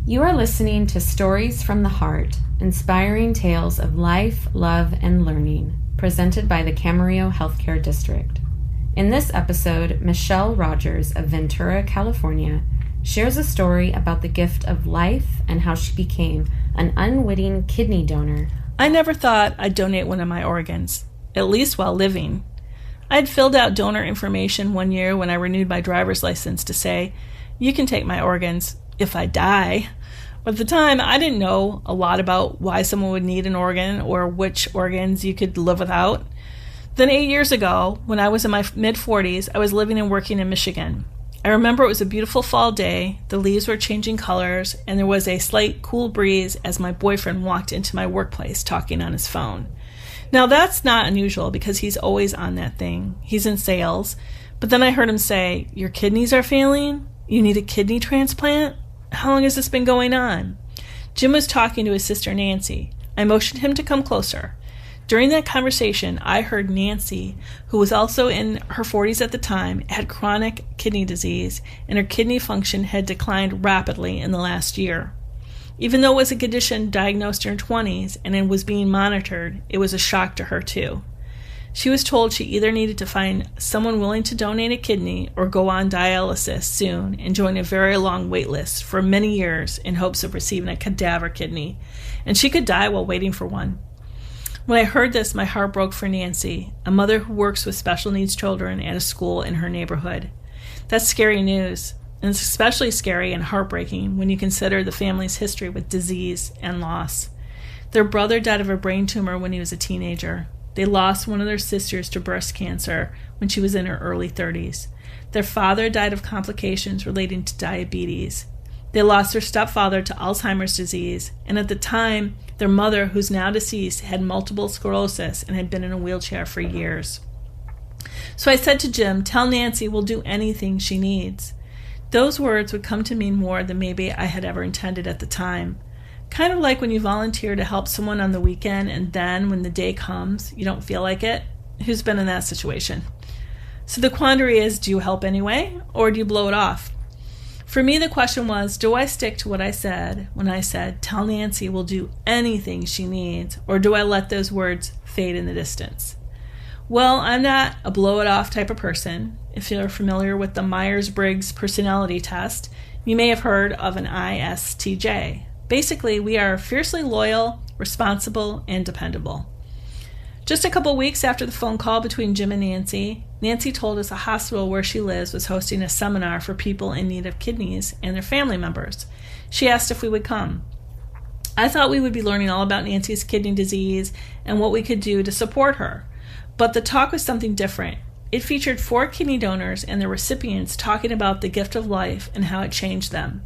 You are listening to Stories from the Heart, inspiring tales of life, love, and learning, presented by the Camarillo Healthcare District. In this episode, Michelle Rogers of Ventura, California, shares a story about the gift of life and how she became an unwitting kidney donor. I never thought I'd donate one of my organs, at least while living. I'd filled out donor information one year when I renewed my driver's license to say, "You can take my organs if I die." But at the time, I didn't know a lot about why someone would need an organ or which organs you could live without. Then 8 years ago, when I was in my mid-40s, I was living and working in Michigan. I remember it was a beautiful fall day, the leaves were changing colors, and there was a slight cool breeze as my boyfriend walked into my workplace talking on his phone. Now that's not unusual because he's always on that thing. He's in sales. But then I heard him say, "Your kidneys are failing? You need a kidney transplant? How long has this been going on?" Jim was talking to his sister Nancy. I motioned him to come closer. During that conversation, I heard Nancy, who was also in her 40s at the time, had chronic kidney disease, and her kidney function had declined rapidly in the last year. Even though it was a condition diagnosed in her 20s and it was being monitored, it was a shock to her too. She was told she either needed to find someone willing to donate a kidney or go on dialysis soon and join a very long wait list for many years in hopes of receiving a cadaver kidney, and she could die while waiting for one. When I heard this, my heart broke for Nancy, a mother who works with special needs children at a school in her neighborhood. That's scary news, and it's especially scary and heartbreaking when you consider the family's history with disease and loss. Their brother died of a brain tumor when he was a teenager. They lost one of their sisters to breast cancer when she was in her early 30s. Their father died of complications relating to diabetes. They lost their stepfather to Alzheimer's disease, and at the time, their mother, who's now deceased, had multiple sclerosis and had been in a wheelchair for years. So I said to Jim, "Tell Nancy we'll do anything she needs." Those words would come to mean more than maybe I had ever intended at the time. Kind of like when you volunteer to help someone on the weekend and then when the day comes, you don't feel like it. Who's been in that situation? So the quandary is, do you help anyway, or do you blow it off? For me, the question was, do I stick to what I said when I said, "Tell Nancy we'll do anything she needs," or do I let those words fade in the distance? Well, I'm not a blow-it-off type of person. If you're familiar with the Myers-Briggs personality test, you may have heard of an ISTJ. Basically, we are fiercely loyal, responsible, and dependable. Just a couple weeks after the phone call between Jim and Nancy, Nancy told us a hospital where she lives was hosting a seminar for people in need of kidneys and their family members. She asked if we would come. I thought we would be learning all about Nancy's kidney disease and what we could do to support her. But the talk was something different. It featured 4 kidney donors and their recipients talking about the gift of life and how it changed them.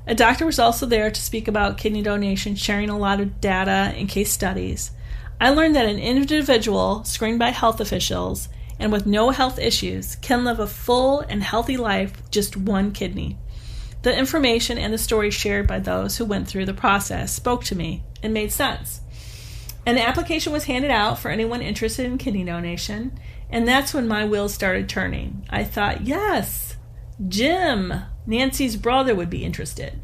A doctor was also there to speak about kidney donation, sharing a lot of data and case studies. I learned that an individual screened by health officials and with no health issues can live a full and healthy life with just one kidney. The information and the stories shared by those who went through the process spoke to me and made sense. An application was handed out for anyone interested in kidney donation, and that's when my wheels started turning. I thought, yes, Jim, Nancy's brother, would be interested.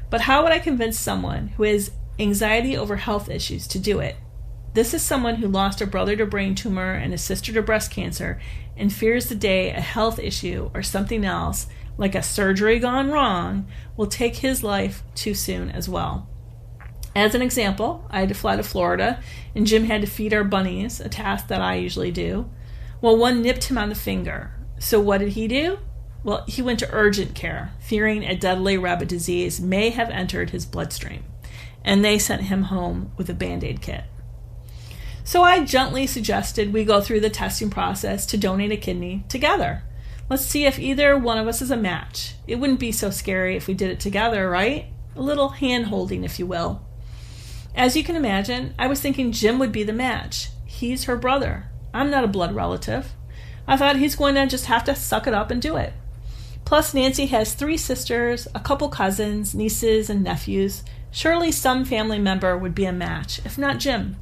But how would I convince someone who has anxiety over health issues to do it? This is someone who lost a brother to brain tumor and a sister to breast cancer and fears the day a health issue or something else, like a surgery gone wrong, will take his life too soon as well. As an example, I had to fly to Florida, and Jim had to feed our bunnies, a task that I usually do. Well, one nipped him on the finger. So what did he do? Well, he went to urgent care, fearing a deadly rabbit disease may have entered his bloodstream, and they sent him home with a Band-Aid kit. So I gently suggested we go through the testing process to donate a kidney together. Let's see if either one of us is a match. It wouldn't be so scary if we did it together, right? A little hand-holding, if you will. As you can imagine, I was thinking Jim would be the match. He's her brother. I'm not a blood relative. I thought he's going to just have to suck it up and do it. Plus, Nancy has 3 sisters, a couple cousins, nieces, and nephews. Surely some family member would be a match, if not Jim.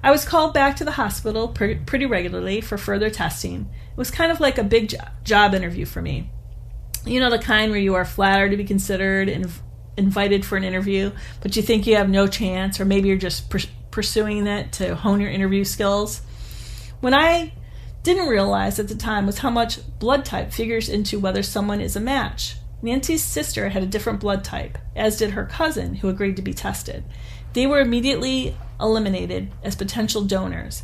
I was called back to the hospital pretty regularly for further testing. It was kind of like a big job interview for me. You know, the kind where you are flattered to be considered and invited for an interview, but you think you have no chance, or maybe you're just pursuing it to hone your interview skills. What I didn't realize at the time was how much blood type figures into whether someone is a match. Nancy's sister had a different blood type, as did her cousin, who agreed to be tested. They were immediately eliminated as potential donors,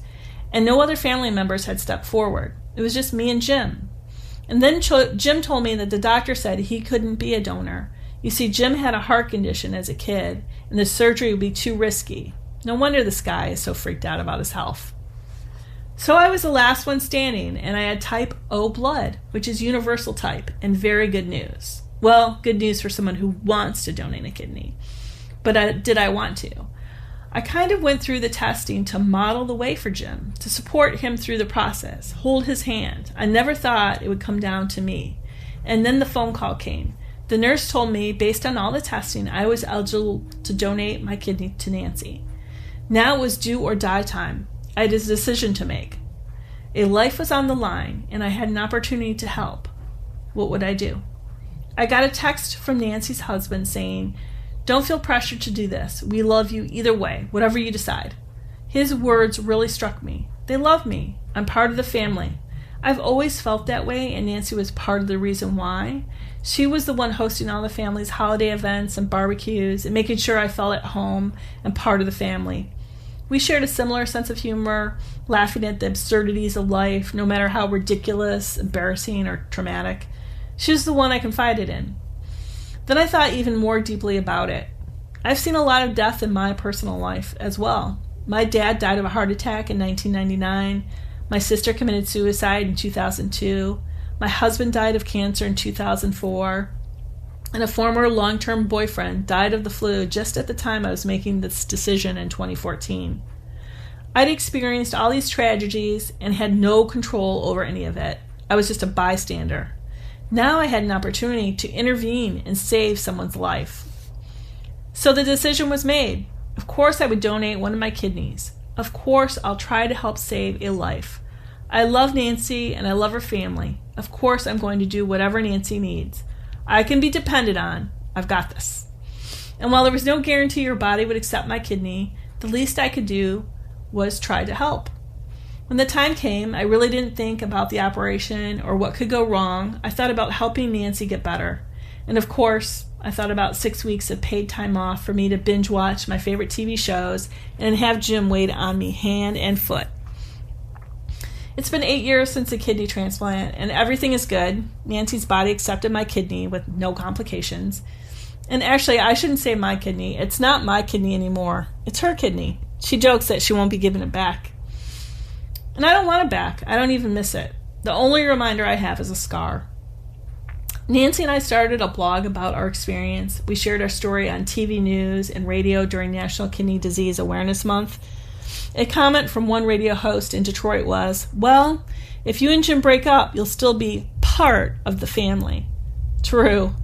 and no other family members had stepped forward. It was just me and Jim. And then Jim told me that the doctor said he couldn't be a donor. You see, Jim had a heart condition as a kid, and the surgery would be too risky. No wonder this guy is so freaked out about his health. So I was the last one standing, and I had type O blood, which is universal type, and very good news. Well, good news for someone who wants to donate a kidney. But did I want to? I kind of went through the testing to model the way for Jim, to support him through the process, hold his hand. I never thought it would come down to me. And then the phone call came. The nurse told me, based on all the testing, I was eligible to donate my kidney to Nancy. Now it was do or die time. I had a decision to make. A life was on the line, and I had an opportunity to help. What would I do? I got a text from Nancy's husband saying, "Don't feel pressured to do this. We love you either way, whatever you decide." His words really struck me. They love me. I'm part of the family. I've always felt that way, and Nancy was part of the reason why. She was the one hosting all the family's holiday events and barbecues and making sure I felt at home and part of the family. We shared a similar sense of humor, laughing at the absurdities of life, no matter how ridiculous, embarrassing, or traumatic. She was the one I confided in. Then I thought even more deeply about it. I've seen a lot of death in my personal life as well. My dad died of a heart attack in 1999. My sister committed suicide in 2002. My husband died of cancer in 2004. And a former long-term boyfriend died of the flu just at the time I was making this decision in 2014. I'd experienced all these tragedies and had no control over any of it. I was just a bystander. Now I had an opportunity to intervene and save someone's life. So the decision was made. Of course I would donate one of my kidneys. Of course I'll try to help save a life. I love Nancy and I love her family. Of course I'm going to do whatever Nancy needs. I can be depended on. I've got this. And while there was no guarantee your body would accept my kidney, the least I could do was try to help. When the time came, I really didn't think about the operation or what could go wrong. I thought about helping Nancy get better. And of course, I thought about 6 weeks of paid time off for me to binge watch my favorite TV shows and have Jim wait on me hand and foot. It's been 8 years since the kidney transplant, and everything is good. Nancy's body accepted my kidney with no complications. And actually, I shouldn't say my kidney. It's not my kidney anymore. It's her kidney. She jokes that she won't be giving it back. And I don't want it back. I don't even miss it. The only reminder I have is a scar. Nancy and I started a blog about our experience. We shared our story on TV news and radio during National Kidney Disease Awareness Month. A comment from one radio host in Detroit was, "Well, if you and Jim break up, you'll still be part of the family." True.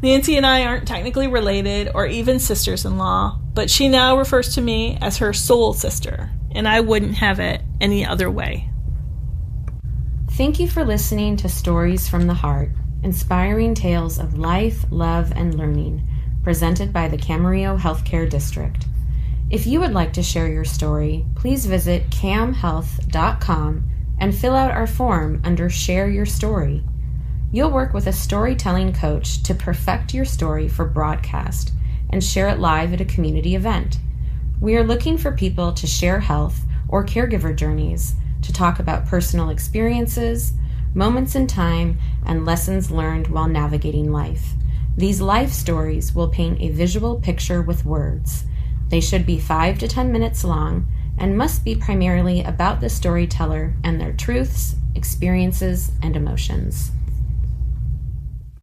Nancy and I aren't technically related or even sisters-in-law, but she now refers to me as her soul sister, and I wouldn't have it any other way. Thank you for listening to Stories from the Heart, inspiring tales of life, love, and learning, presented by the Camarillo Healthcare District. If you would like to share your story, please visit camhealth.com and fill out our form under Share Your Story. You'll work with a storytelling coach to perfect your story for broadcast and share it live at a community event. We are looking for people to share health or caregiver journeys, to talk about personal experiences, moments in time, and lessons learned while navigating life. These life stories will paint a visual picture with words. They should be 5 to 10 minutes long and must be primarily about the storyteller and their truths, experiences, and emotions.